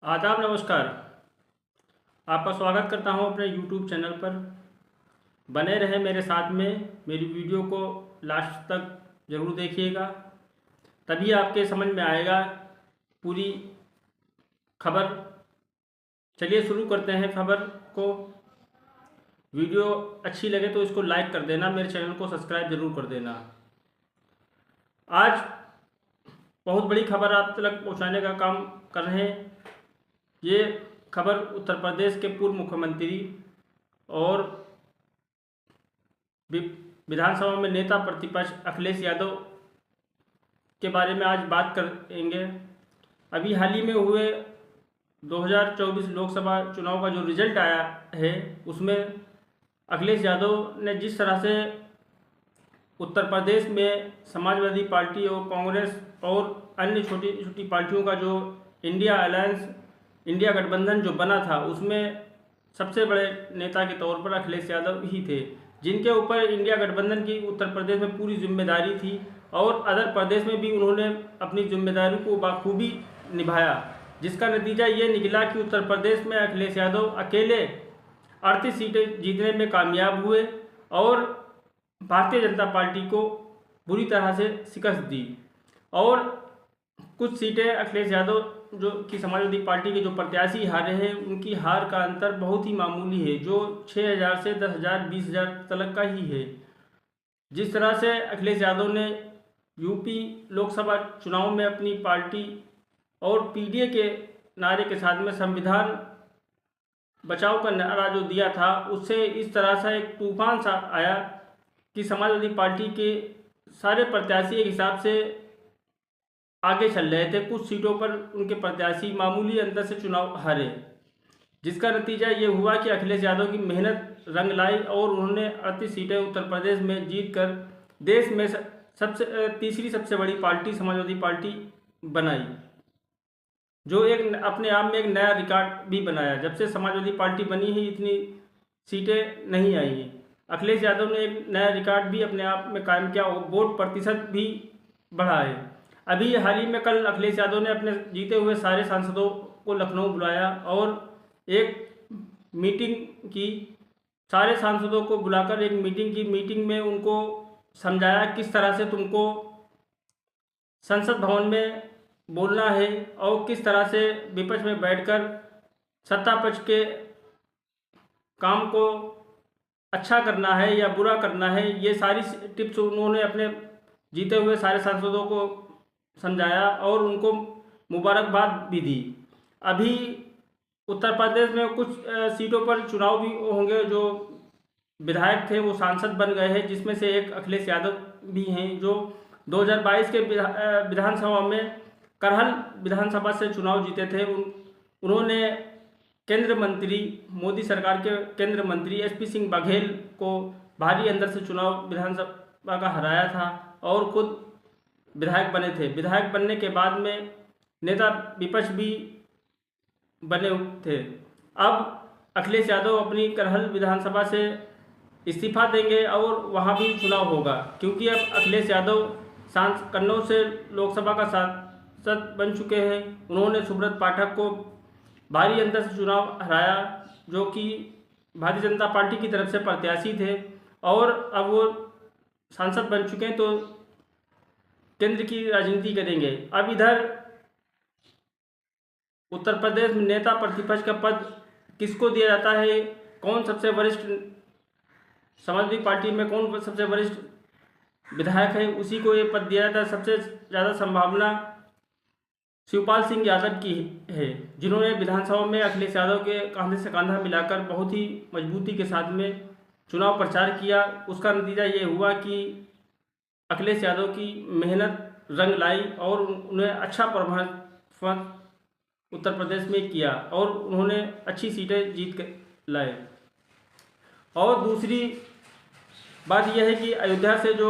आदाब नमस्कार। आपका स्वागत करता हूं अपने YouTube चैनल पर। बने रहें मेरे साथ में, मेरी वीडियो को लास्ट तक ज़रूर देखिएगा, तभी आपके समझ में आएगा पूरी खबर। चलिए शुरू करते हैं खबर को। वीडियो अच्छी लगे तो इसको लाइक कर देना, मेरे चैनल को सब्सक्राइब ज़रूर कर देना। आज बहुत बड़ी खबर आप तक पहुंचाने का काम कर रहे हैं। ये खबर उत्तर प्रदेश के पूर्व मुख्यमंत्री और विधानसभा में नेता प्रतिपक्ष अखिलेश यादव के बारे में आज बात करेंगे। अभी हाल ही में हुए 2024 लोकसभा चुनाव का जो रिजल्ट आया है, उसमें अखिलेश यादव ने जिस तरह से उत्तर प्रदेश में समाजवादी पार्टी और कांग्रेस और अन्य छोटी छोटी पार्टियों का जो इंडिया अलायंस, इंडिया गठबंधन जो बना था, उसमें सबसे बड़े नेता के तौर पर अखिलेश यादव ही थे, जिनके ऊपर इंडिया गठबंधन की उत्तर प्रदेश में पूरी जिम्मेदारी थी और अदर प्रदेश में भी उन्होंने अपनी जिम्मेदारी को बाखूबी निभाया, जिसका नतीजा ये निकला कि उत्तर प्रदेश में अखिलेश यादव अकेले 38 सीटें जीतने में कामयाब हुए और भारतीय जनता पार्टी को बुरी तरह से शिकस्त दी। और कुछ सीटें अखिलेश यादव जो कि समाजवादी पार्टी के जो प्रत्याशी हारे हैं, उनकी हार का अंतर बहुत ही मामूली है, जो 6,000 से 10,000 20,000 तक का ही है। जिस तरह से अखिलेश यादव ने यूपी लोकसभा चुनाव में अपनी पार्टी और पीडीए के नारे के साथ में संविधान बचाओ का नारा जो दिया था, उससे इस तरह से एक तूफान सा आया कि समाजवादी पार्टी के सारे प्रत्याशी एक हिसाब से आगे चल रहे थे। कुछ सीटों पर उनके प्रत्याशी मामूली अंतर से चुनाव हारे, जिसका नतीजा ये हुआ कि अखिलेश यादव की मेहनत रंग लाई और उन्होंने 38 सीटें उत्तर प्रदेश में जीतकर देश में तीसरी सबसे बड़ी पार्टी समाजवादी पार्टी बनाई, जो एक अपने आप में एक नया रिकॉर्ड भी बनाया। जब से समाजवादी पार्टी बनी है, इतनी सीटें नहीं आई हैं। अखिलेश यादव ने एक नया रिकॉर्ड भी अपने आप में कायम किया और वोट प्रतिशत भी बढ़ा है। अभी हाल ही में कल अखिलेश यादव ने अपने जीते हुए सारे सांसदों को लखनऊ बुलाया और एक मीटिंग की। सारे सांसदों को बुलाकर एक मीटिंग की। मीटिंग में उनको समझाया किस तरह से तुमको संसद भवन में बोलना है और किस तरह से विपक्ष में बैठकर सत्ता पक्ष के काम को अच्छा करना है या बुरा करना है। ये सारी टिप्स उन्होंने अपने जीते हुए सारे सांसदों को समझाया और उनको मुबारकबाद भी दी। अभी उत्तर प्रदेश में कुछ सीटों पर चुनाव भी होंगे। जो विधायक थे वो सांसद बन गए हैं, जिसमें से एक अखिलेश यादव भी हैं, जो 2022 के विधानसभा में करहल विधानसभा से चुनाव जीते थे। उन्होंने केंद्र मंत्री, मोदी सरकार के केंद्र मंत्री एसपी सिंह बघेल को भारी अंतर से चुनाव विधानसभा का हराया था और खुद विधायक बने थे। विधायक बनने के बाद में नेता विपक्ष भी बने थे। अब अखिलेश यादव अपनी करहल विधानसभा से इस्तीफा देंगे और वहां भी चुनाव होगा, क्योंकि अब अखिलेश यादव कन्नौज से लोकसभा का सांसद बन चुके हैं। उन्होंने सुब्रत पाठक को भारी अंतर से चुनाव हराया, जो कि भारतीय जनता पार्टी की तरफ से प्रत्याशी थे, और अब वो सांसद बन चुके हैं तो केंद्र की राजनीति करेंगे। अब इधर उत्तर प्रदेश में नेता प्रतिपक्ष का पद किसको दिया जाता है, कौन सबसे वरिष्ठ समाजवादी पार्टी में कौन सबसे वरिष्ठ विधायक है, उसी को ये पद दिया जाता है। सबसे ज़्यादा संभावना शिवपाल सिंह यादव की है, जिन्होंने विधानसभा में अखिलेश यादव के कंधे से कंधा मिलाकर बहुत ही मजबूती के साथ में चुनाव प्रचार किया। उसका नतीजा ये हुआ कि अखिलेश यादव की मेहनत रंग लाई और उन्हें अच्छा परफॉर्मेंस उत्तर प्रदेश में किया और उन्होंने अच्छी सीटें जीत कर लाए। और दूसरी बात यह है कि अयोध्या से जो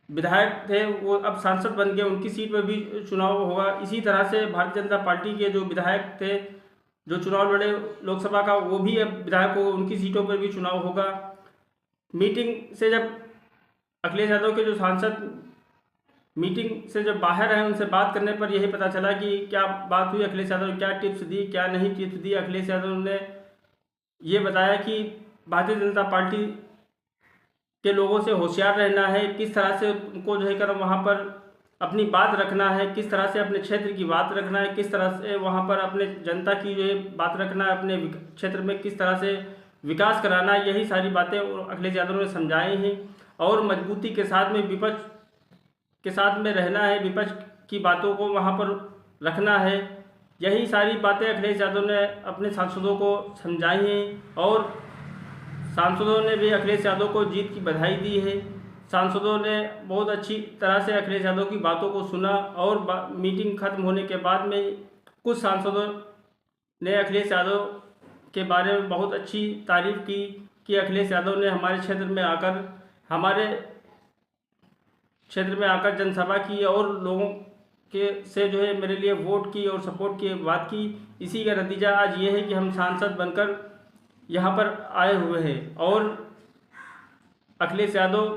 विधायक थे वो अब सांसद बन गए, उनकी सीट पर भी चुनाव होगा। इसी तरह से भारतीय जनता पार्टी के जो विधायक थे जो चुनाव लड़े लोकसभा का, वो भी अब विधायक होगा, उनकी सीटों पर भी चुनाव होगा। मीटिंग से जब अखिलेश यादव के जो सांसद मीटिंग से जब बाहर आए उनसे बात करने पर यही पता चला कि क्या बात हुई, अखिलेश यादव ने क्या टिप्स दी, क्या नहीं टिप्स दी। अखिलेश यादव ने ये बताया कि भारतीय जनता पार्टी के लोगों से होशियार रहना है, किस तरह से उनको जो है कर वहाँ पर अपनी बात रखना है, किस तरह से अपने क्षेत्र की बात रखना है, किस तरह से वहाँ पर अपने जनता की जो है बात रखना है, अपने क्षेत्र में किस तरह से विकास कराना है, यही सारी बातें अखिलेश यादव ने समझाई हैं। और मजबूती के साथ में विपक्ष के साथ में रहना है, विपक्ष की बातों को वहाँ पर रखना है, यही सारी बातें अखिलेश यादव ने अपने सांसदों को समझाई हैं। और सांसदों ने भी अखिलेश यादव को जीत की बधाई दी है। सांसदों ने बहुत अच्छी तरह से अखिलेश यादव की बातों को सुना और मीटिंग खत्म होने के बाद में कुछ सांसदों ने अखिलेश यादव के बारे में बहुत अच्छी तारीफ की कि अखिलेश यादव ने हमारे क्षेत्र में आकर जनसभा की और लोगों के से जो है मेरे लिए वोट की और सपोर्ट की बात की। इसी का नतीजा आज ये है कि हम सांसद बनकर यहाँ पर आए हुए हैं और अखिलेश यादव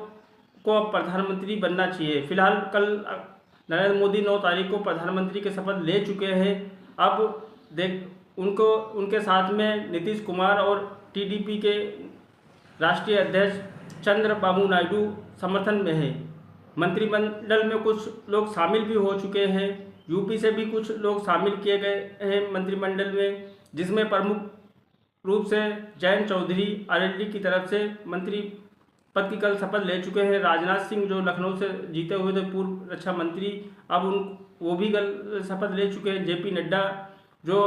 को अब प्रधानमंत्री बनना चाहिए। फिलहाल कल नरेंद्र मोदी 9 तारीख को प्रधानमंत्री के शपथ ले चुके हैं। अब उनके साथ में नीतीश कुमार और टीडीपी के राष्ट्रीय अध्यक्ष चंद्रबाबू नायडू समर्थन में है। मंत्रिमंडल में कुछ लोग शामिल भी हो चुके हैं। यूपी से भी कुछ लोग शामिल किए गए हैं मंत्रिमंडल में, जिसमें प्रमुख रूप से जयंत चौधरी आरएलडी की तरफ से मंत्री पद की कल शपथ ले चुके हैं। राजनाथ सिंह जो लखनऊ से जीते हुए थे, पूर्व रक्षा मंत्री, अब वो भी कल शपथ ले चुके हैं। जेपी नड्डा जो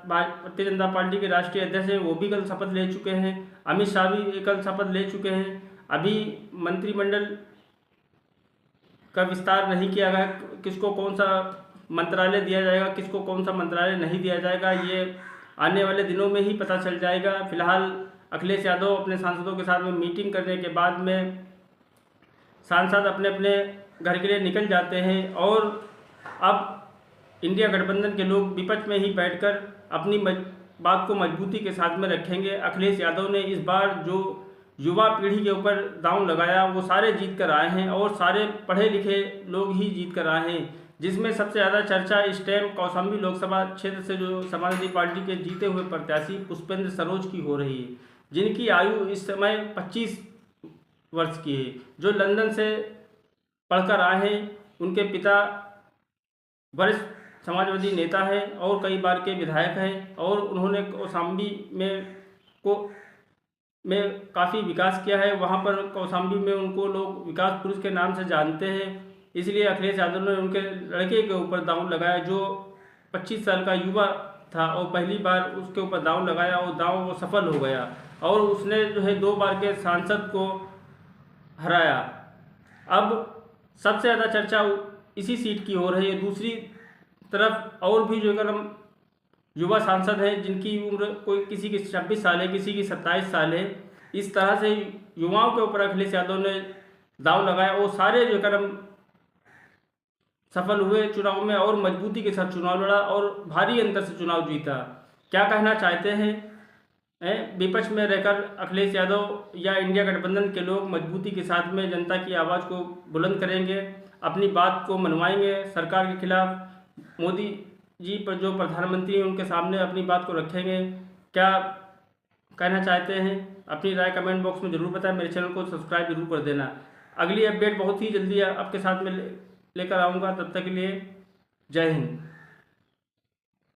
भारतीय जनता पार्टी के राष्ट्रीय अध्यक्ष हैं, वो भी कल शपथ ले चुके हैं। अमित शाह भी कल शपथ ले चुके हैं। अभी मंत्रिमंडल का विस्तार नहीं किया गया, किसको कौन सा मंत्रालय दिया जाएगा, किसको कौन सा मंत्रालय नहीं दिया जाएगा, ये आने वाले दिनों में ही पता चल जाएगा। फिलहाल अखिलेश यादव अपने सांसदों के साथ में मीटिंग करने के बाद में सांसद अपने अपने घर के लिए निकल जाते हैं और अब इंडिया गठबंधन के लोग विपक्ष में ही बैठकर अपनी बात को मजबूती के साथ में रखेंगे। अखिलेश यादव ने इस बार जो युवा पीढ़ी के ऊपर दांव लगाया वो सारे जीत कर आए हैं और सारे पढ़े लिखे लोग ही जीत कर आए हैं, जिसमें सबसे ज़्यादा चर्चा इस टाइम कौशाम्बी लोकसभा क्षेत्र से जो समाजवादी पार्टी के जीते हुए प्रत्याशी पुष्पेंद्र सरोज की हो रही है, जिनकी आयु इस समय 25 वर्ष की है, जो लंदन से पढ़कर आए हैं। उनके पिता वरिष्ठ समाजवादी नेता हैं और कई बार के विधायक हैं और उन्होंने कौशाम्बी में काफ़ी विकास किया है। वहाँ पर कौशाम्बी में उनको लोग विकास पुरुष के नाम से जानते हैं। इसलिए अखिलेश यादव ने उनके लड़के के ऊपर दांव लगाया, जो 25 साल का युवा था और पहली बार उसके ऊपर दांव लगाया और दांव वो सफल हो गया और उसने जो है 2 बार के सांसद को हराया। अब सबसे ज़्यादा चर्चा इसी सीट की हो रही है। दूसरी तरफ और भी जो अगर हम युवा सांसद हैं जिनकी उम्र कोई किसी की 26 साल है, किसी की 27 साल है, इस तरह से युवाओं के ऊपर अखिलेश यादव ने दांव लगाया। वो सारे जो अगर हम सफल हुए चुनाव में और मजबूती के साथ चुनाव लड़ा और भारी अंतर से चुनाव जीता। क्या कहना चाहते हैं विपक्ष में रहकर अखिलेश यादव या इंडिया गठबंधन के लोग मजबूती के साथ में जनता की आवाज़ को बुलंद करेंगे, अपनी बात को मनवाएंगे सरकार के खिलाफ, मोदी जी पर जो प्रधानमंत्री हैं उनके सामने अपनी बात को रखेंगे। क्या कहना चाहते हैं अपनी राय कमेंट बॉक्स में ज़रूर बताएं। मेरे चैनल को सब्सक्राइब जरूर कर देना। अगली अपडेट बहुत ही जल्दी आपके साथ में लेकर आऊँगा। तब तक के लिए जय हिंद।